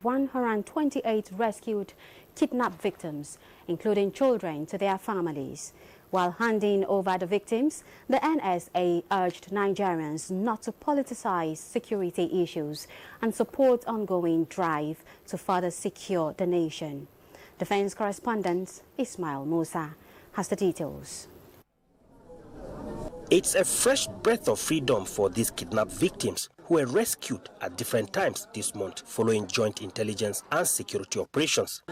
128 rescued kidnapped victims, including children, to their families. While handing over the victims, the NSA urged Nigerians not to politicize security issues and support ongoing drive to further secure the nation. Defense correspondent Ismail Musa has the details. It's a fresh breath of freedom for these kidnapped victims who were rescued at different times this month following joint intelligence and security operations.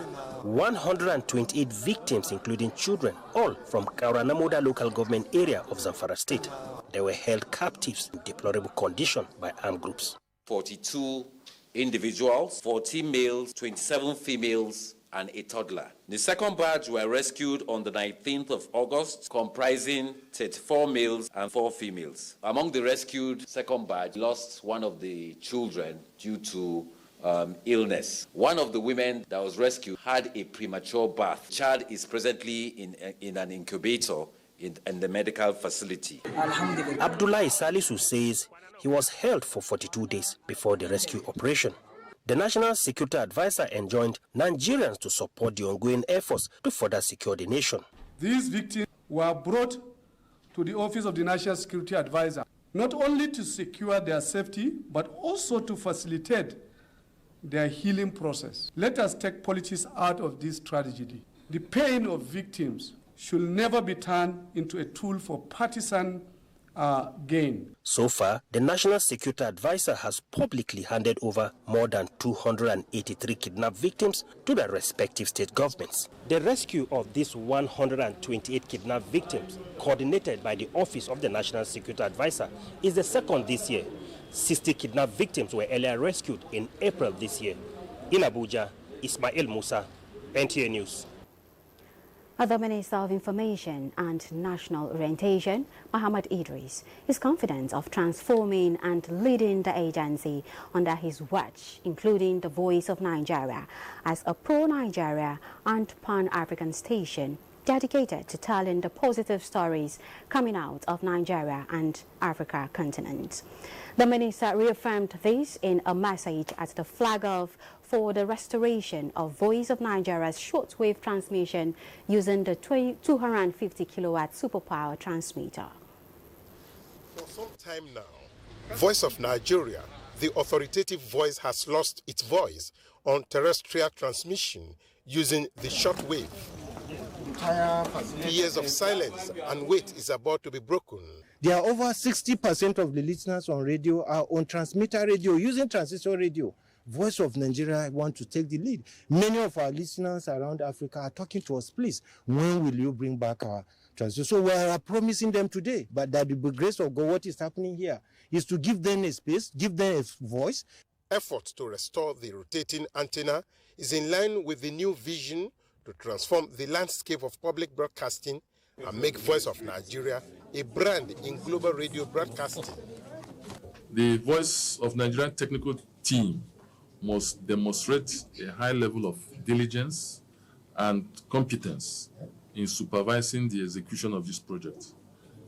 128 victims, including children, all from Kauranamoda local government area of Zamfara state. They were held captives in deplorable condition by armed groups. 42 individuals, 14 males, 27 females, and a toddler. The second batch were rescued on the 19th of August, comprising 34 males and 4 females. Among the rescued second batch, lost one of the children due to illness. One of the women that was rescued had a premature birth. The child is presently in an incubator in the medical facility. Abdullah Salisu says he was held for 42 days before the rescue operation. The National Security Advisor enjoined Nigerians to support the ongoing efforts to further secure the nation. These victims were brought to the Office of the National Security Advisor, not only to secure their safety, but also to facilitate their healing process. Let us take politics out of this tragedy. The pain of victims should never be turned into a tool for partisan gain. So far, the National Security Advisor has publicly handed over more than 283 kidnapped victims to their respective state governments. The rescue of these 128 kidnapped victims, coordinated by the Office of the National Security Advisor, is the second this year. 60 kidnapped victims were earlier rescued in April this year. In Abuja, Ismail Musa, NTA News. The Minister of Information and National Orientation, Muhammad Idris, is confident of transforming and leading the agency under his watch, including the Voice of Nigeria, as a pro-Nigeria and pan-African station dedicated to telling the positive stories coming out of Nigeria and Africa continent. The minister reaffirmed this in a message at the flag-off for the restoration of Voice of Nigeria's shortwave transmission using the 250 kilowatt superpower transmitter. For some time now, Voice of Nigeria, the authoritative voice, has lost its voice on terrestrial transmission using the shortwave. Years of silence and wait is about to be broken. There are over 60% of the listeners on radio are on transmitter radio, using transistor radio. Voice of Nigeria want to take the lead. Many of our listeners around Africa are talking to us, please, when will you bring back our transistor? So we are promising them today, but that the grace of God, what is happening here is to give them a space, give them a voice. Effort to restore the rotating antenna is in line with the new vision to transform the landscape of public broadcasting and make Voice of Nigeria a brand in global radio broadcasting. The Voice of Nigeria technical team must demonstrate a high level of diligence and competence in supervising the execution of this project,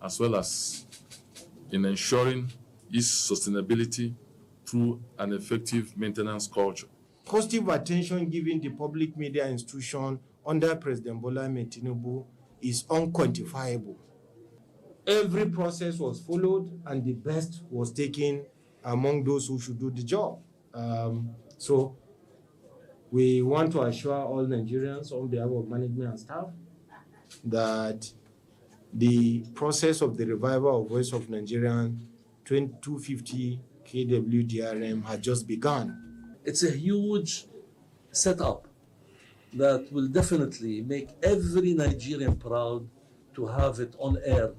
as well as in ensuring its sustainability through an effective maintenance culture. Positive attention given the public media institution under President Bola Ahmed Tinubu is unquantifiable. Every process was followed and the best was taken among those who should do the job. So we want to assure all Nigerians on behalf of management and staff that the process of the revival of Voice of Nigeria 250 kW DRM had just begun. It's a huge setup that will definitely make every Nigerian proud to have it on air,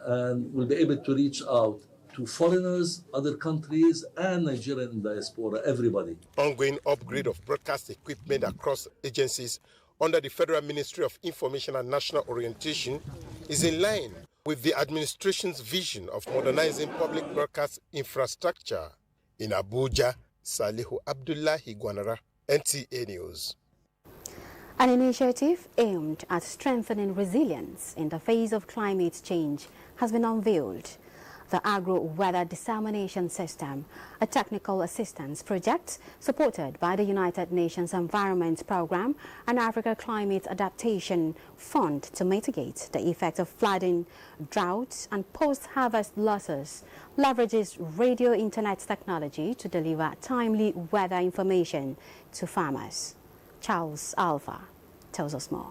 and will be able to reach out to foreigners, other countries, and Nigerian diaspora, everybody. Ongoing upgrade of broadcast equipment across agencies under the Federal Ministry of Information and National Orientation is in line with the administration's vision of modernizing public broadcast infrastructure. In Abuja, Salihu Abdullahi Gwanara, NTA News. An initiative aimed at strengthening resilience in the face of climate change has been unveiled. the Agro-Weather Dissemination System, a technical assistance project supported by the United Nations Environment Programme and Africa Climate Adaptation Fund to mitigate the effect of flooding, droughts and post-harvest losses, leverages radio internet technology to deliver timely weather information to farmers. Charles Alpha tells us more.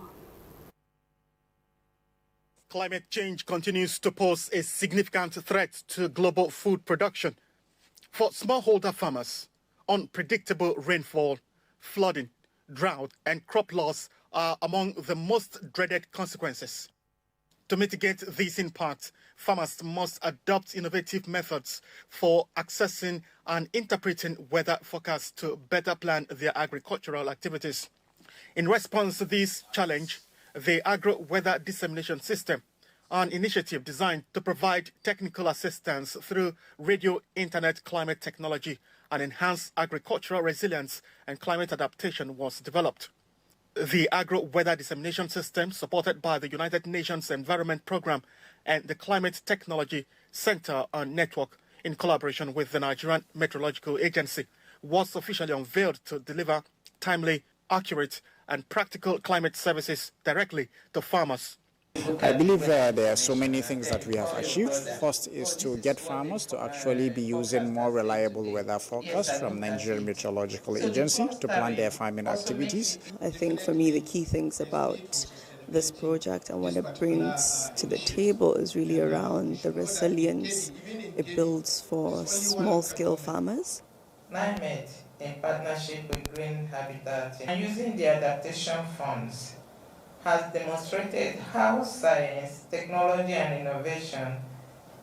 Climate change continues to pose a significant threat to global food production. For smallholder farmers, unpredictable rainfall, flooding, drought, and crop loss are among the most dreaded consequences. To mitigate these impacts, farmers must adopt innovative methods for accessing and interpreting weather forecasts to better plan their agricultural activities. In response to this challenge, the Agro-Weather Dissemination System, an initiative designed to provide technical assistance through radio internet climate technology and enhance agricultural resilience and climate adaptation, was developed. The Agro-Weather Dissemination System, supported by the United Nations Environment Programme and the Climate Technology Center and Network in collaboration with the Nigerian Meteorological Agency, was officially unveiled to deliver timely, accurate and practical climate services directly to farmers. I believe there are so many things that we have achieved. First is to get farmers to actually be using more reliable weather forecasts from Nigerian Meteorological Agency to plan their farming activities. I think for me the key things about this project and what it brings to the table is really around the resilience it builds for small-scale farmers. NIMET, in partnership with Green Habitat, and using the adaptation funds, has demonstrated how science, technology and innovation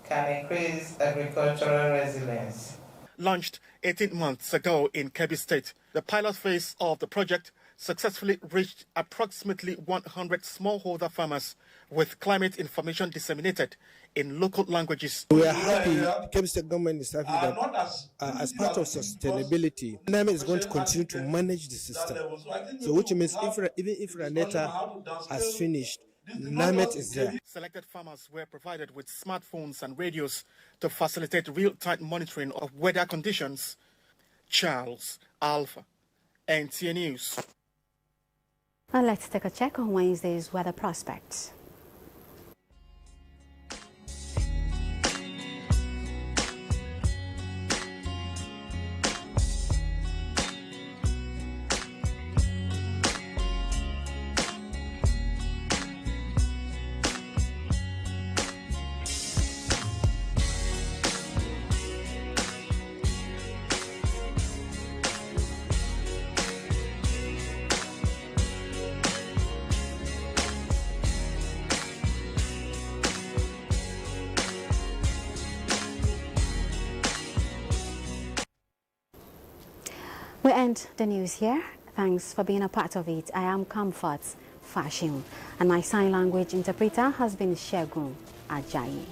can increase agricultural resilience. Launched 18 months ago in Kebbi State, the pilot phase of the project successfully reached approximately 100 smallholder farmers with climate information disseminated in local languages. We are happy the Kebbi State government is happy that as part of sustainability, NIMET is going to continue to manage the system. So which means even if Raneta has finished, NIMET is there. Selected farmers were provided with smartphones and radios to facilitate real-time monitoring of weather conditions. Charles Alpha, NTA News. And let's take a check on Wednesday's weather prospects. We end the news here. Thanks for being a part of it. I am Comfort Fashion, and my sign language interpreter has been Shegun Ajayi.